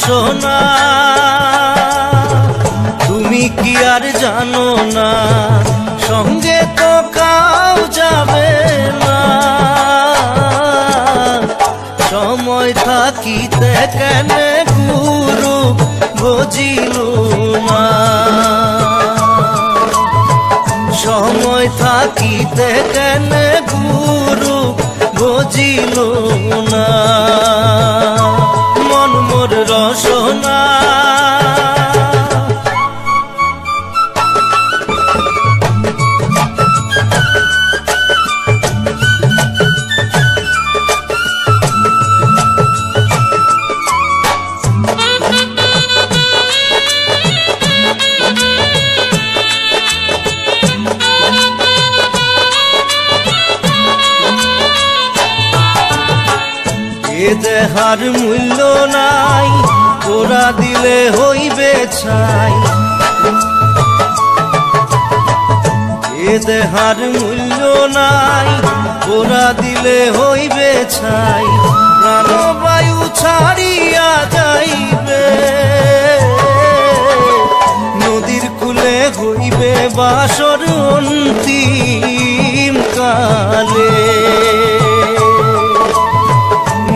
রসনা তুমি কি আর জানো না, সঙ্গে তো কাউ যাবে না। সময় থাকিতে কেন গুরু বুঝিল না, সময় থাকিতে কেন গুরু বুঝিল না। মন মোর রসনা এ দেহার মূল্য নাই, ওরা দিলে হইবে ছাই। এ দেহার মূল্য নাই, ওরা দিলে হইবে ছাই। প্রাণবায়ু ছাড়িয়া যাইবে, নদীর কূলে হইবে বাসর অন্তিম কালে।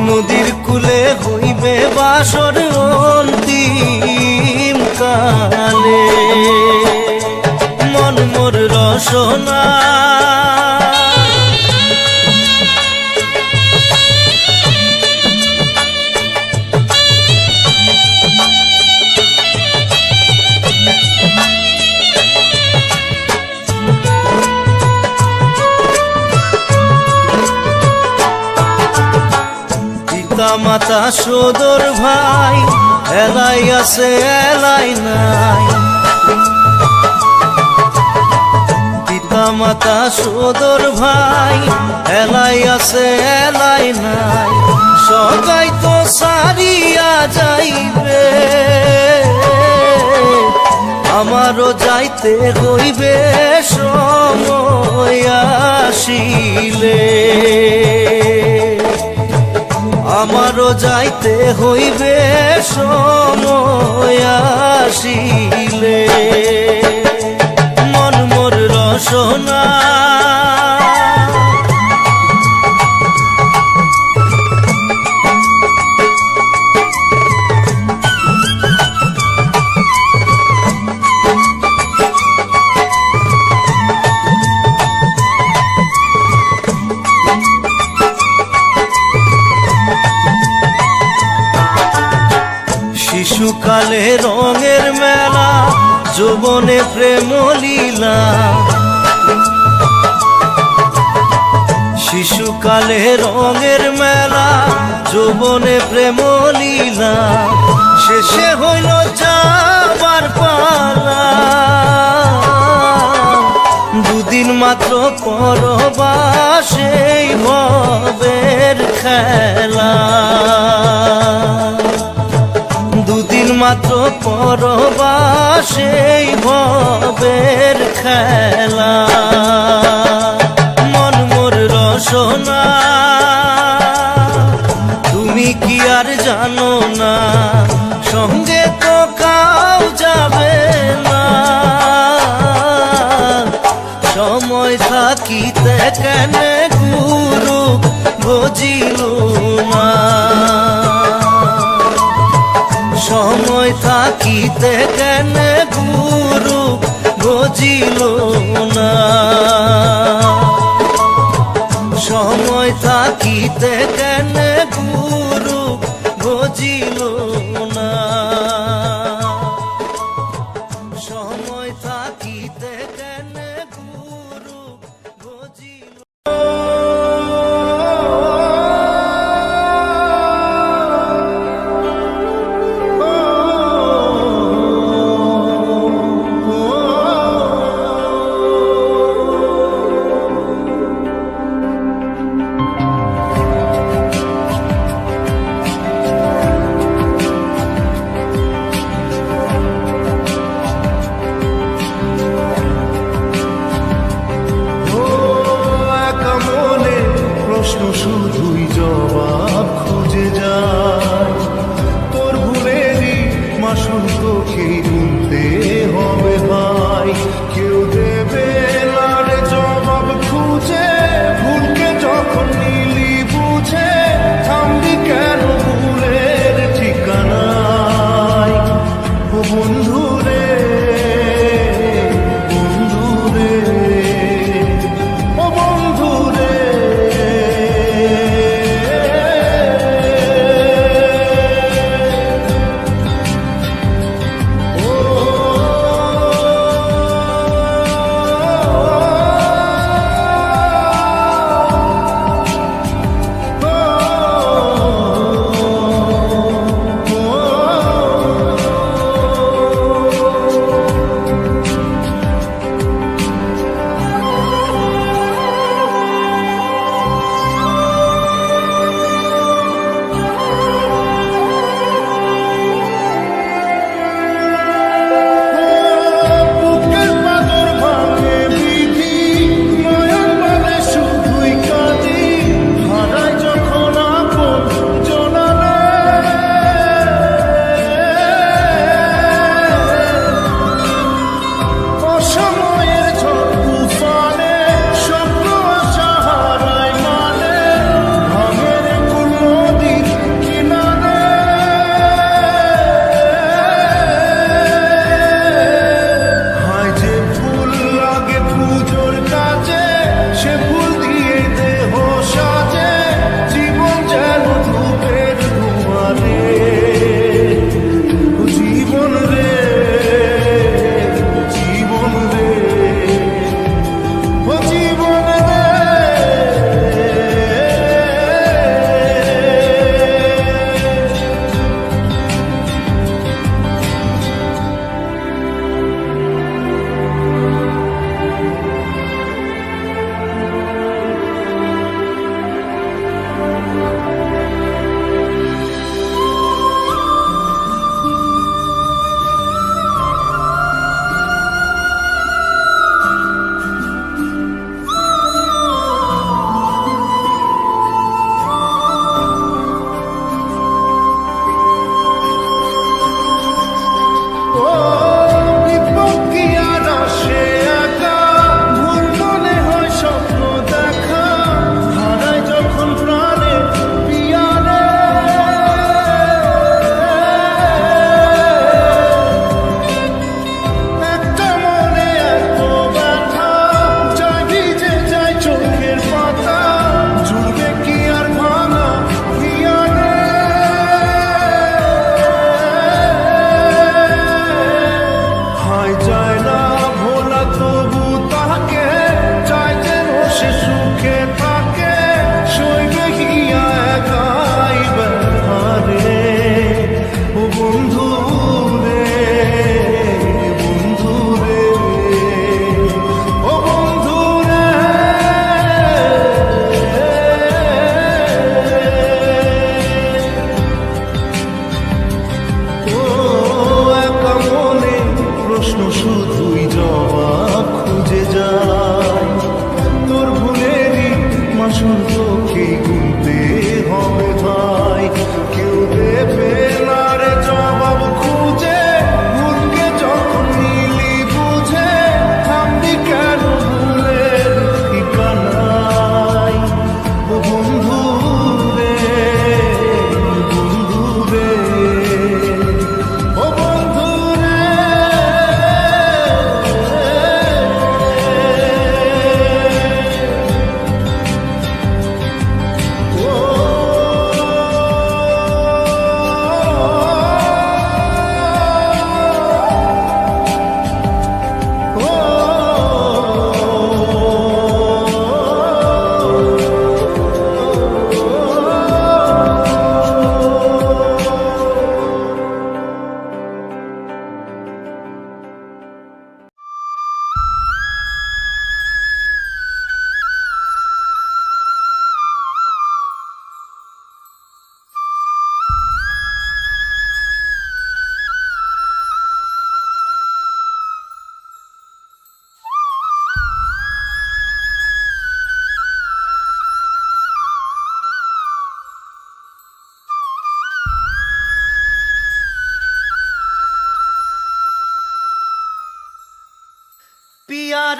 নদীর কূলে হইবে বাসর অন্তিম কালে। মন মোর রসনা মাতা সদর ভাই, এলাই আছে এলাই নাই। পিতা মাতা সদর ভাই, এলাই আছে এলাই নাই। সবাই তো সারিয়া যাইবে, আমারও যাইতে হইবে সময় আসিলে। আমারও যাইতে হইবে সময় আসিলে। মন মোর রসনা শিশুকালে রঙের মেলা, যৌবনে প্রেম লীলা। শিশুকালে রঙের মেলা, যৌবনে প্রেম লীলা। শেষে হইল যাবার পালা, দুদিন মাত্র পরবাসেই ভবের খেলা। দুদিন মাত্র পরবাসেই ভবের খেলা। মন মোর রসনা তুমি কি আর জানো না, সঙ্গে তো কাউ যাবে না। সময় থাকিতে কেন গুরু বুঝিল না, সময় থাকিতে কেন গুরু বুঝিল না। সময় থাকিতে কেন গুরু বুঝিল না। সময় থাকিতে কেন গুরু বুঝিল।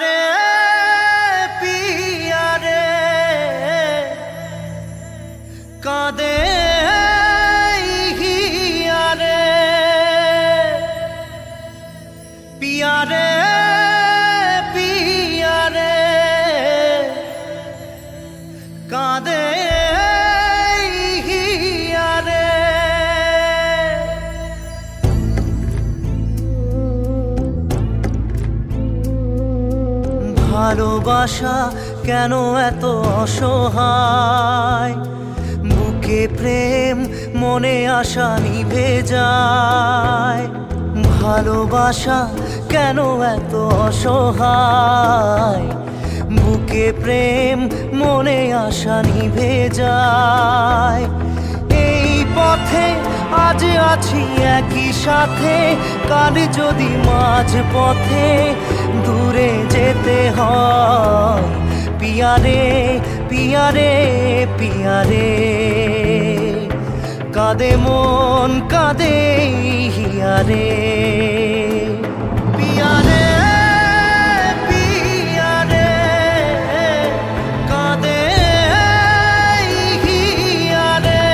রে পিয়া রে কাঁদে হিয়া রে পিয়া রে পিয়া রে কাঁদে হিয়া রে। ভালোবাসা কেন এত অসহায়, বুকে প্রেম মনে আশা নিভে যায়। ভালোবাসা কেন এত অসহায়, বুকে প্রেম মনে আশা নিভে যায়। এই পথে আজ আছি একই সাথে, কাল যদি মাঝ পথে দূরে যেতে হয়। পিয়া রে পিয়া রে পিয়া রে কাঁদে মন কাঁদে হিয়া রে। পিয়া রে পিয়া রে কাঁদে হিয়া রে।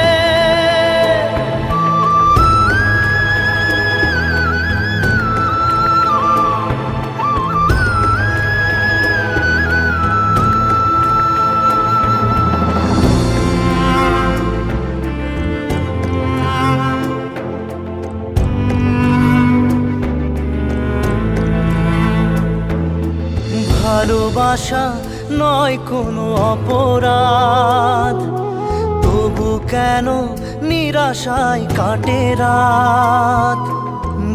ভালোবাসা নয় কোনো অপরাধ, তবু কেন নিরাশায় কাটে রাত।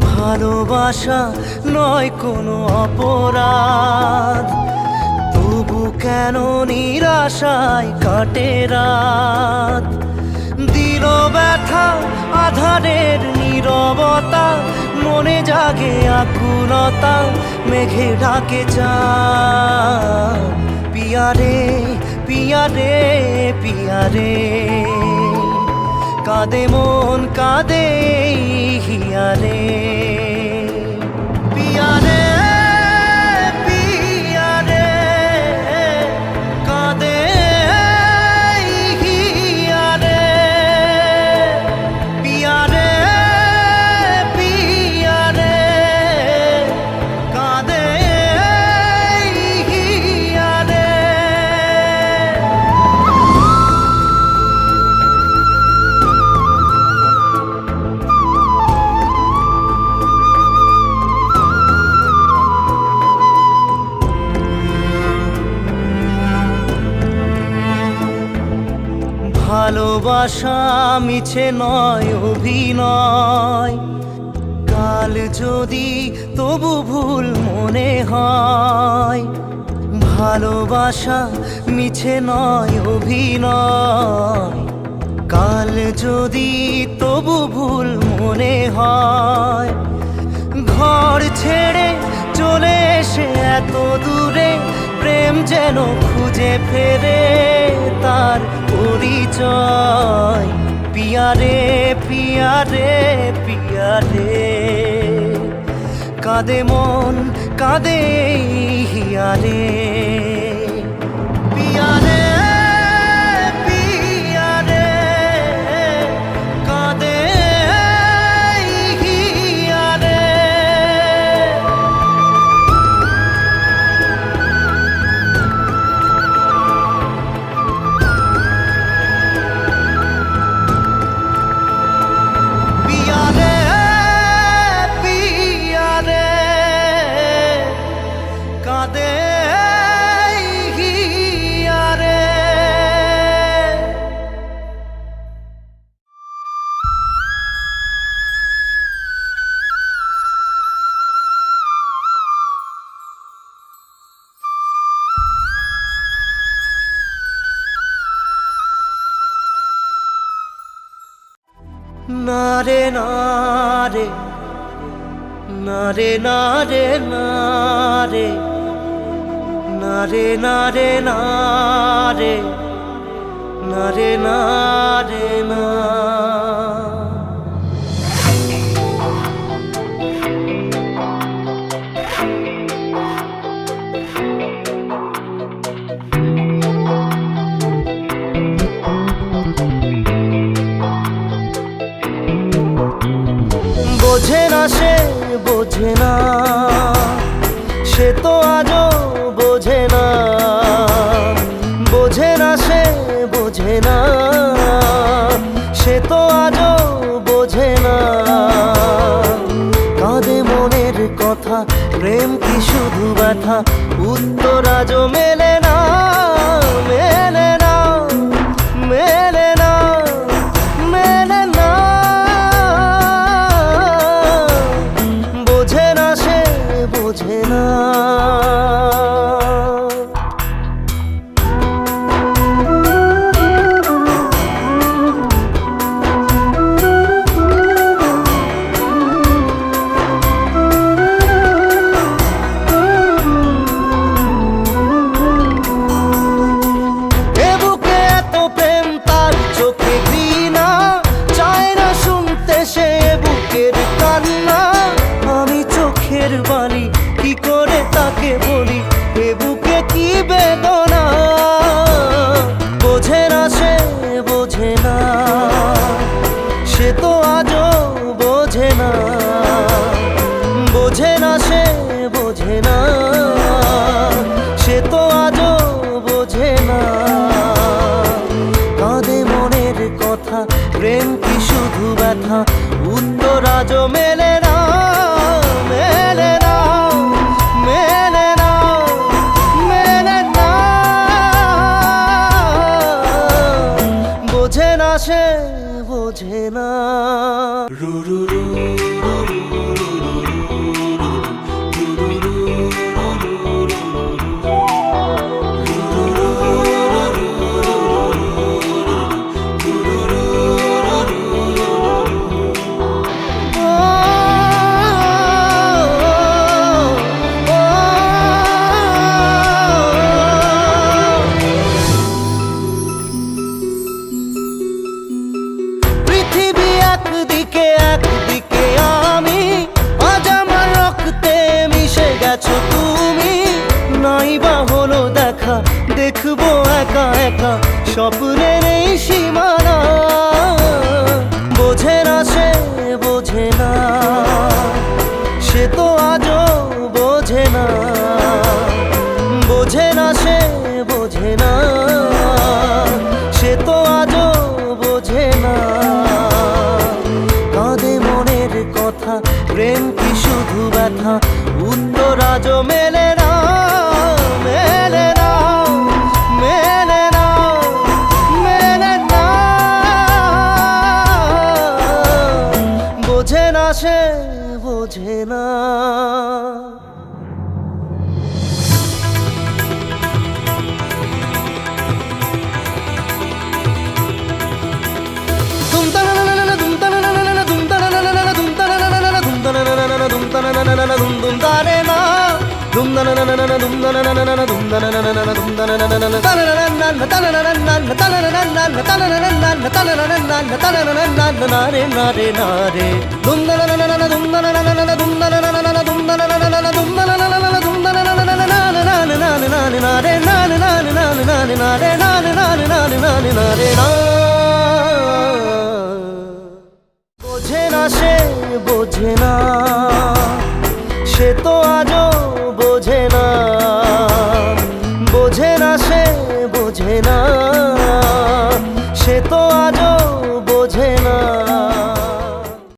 ভালোবাসা নয় কোনো অপরাধ, তবু কেন নিরাশায় কাটে রাত। দিল ব্যথা আধারের নীরবতা, মনে জাগে আকুলতা, মেঘে ঢাকে চাঁদ। পিয়া রে পিয়া রে পিয়া রে কাঁদে মন কাঁদে হিয়া রে। পিয়া রে পিয়া রে কাঁদে হিয়া রে। পিয়া রে পিয়া রে কাঁদে হিয়া রে। ভালোবাসা মিছে নয় অভিনয়, কাল যদি তবু ভুল মনে হয়। ভালোবাসা মিছে নয় অভিনয়, কাল যদি তবু ভুল মনে হয়। ঘর ছেড়ে চলে এসে এত দূরে, প্রেম যেন খুঁজে ফেরে তার পরিচয়। পিয়া রে পিয়া রে পিয়া রে কাঁদে মন কাঁদে হিয়া রে। পিয়া রে পিয়া রে কাঁদে হিয়া রে। পিয়া রে পিয়া রে কাঁদে হিয়া রে। না রে না রে না রে না রে না রে না রে না রে না রে না রে না রে না। বোঝে না, সে তো আজও বোঝে না, বোঝে না সে বোঝে না, সে তো আজও বোঝে না। কাঁদে মনের কথা, প্রেম কি শুধু ব্যথা, উত্তর আজও মেলে না, মেলে না, মেলে না, মেলে না। বোঝে না সে বোঝে না। বাণী কি করে তাকে বলি, এ বুকে কি বেদনা। বোঝে না সে বোঝে না, সে তো আজও বোঝে না, বোঝে না সে বোঝে না, সে তো আজও বোঝে না। কাঁদে মনের কথা, প্রেম কি শুধু ব্যথা, উত্তর আজও মেলে না, মেলে না, মেলে না, মেলে না। বোঝে না সে বোঝে না। একদিকে একদিকে আমি, আজ আমার রক্তে মিশে গেছো তুমি। নাই বা হলো দেখা, দেখবো একা একা স্বপ্নের এই সীমানা। বোঝে না সে বোঝে না, সে তো আজও বোঝে না, বোঝে না সে বোঝে না, সে তো আজও বোঝে না। কাঁদে মনের কথা, প্রেম কি শুধু ব্যথা, উত্তর আজও মেলে না, মেলে না, মেলে না, মেলে না। বোঝে না সে বোঝে না। বোঝে না সে বোঝে না, সে তো আজও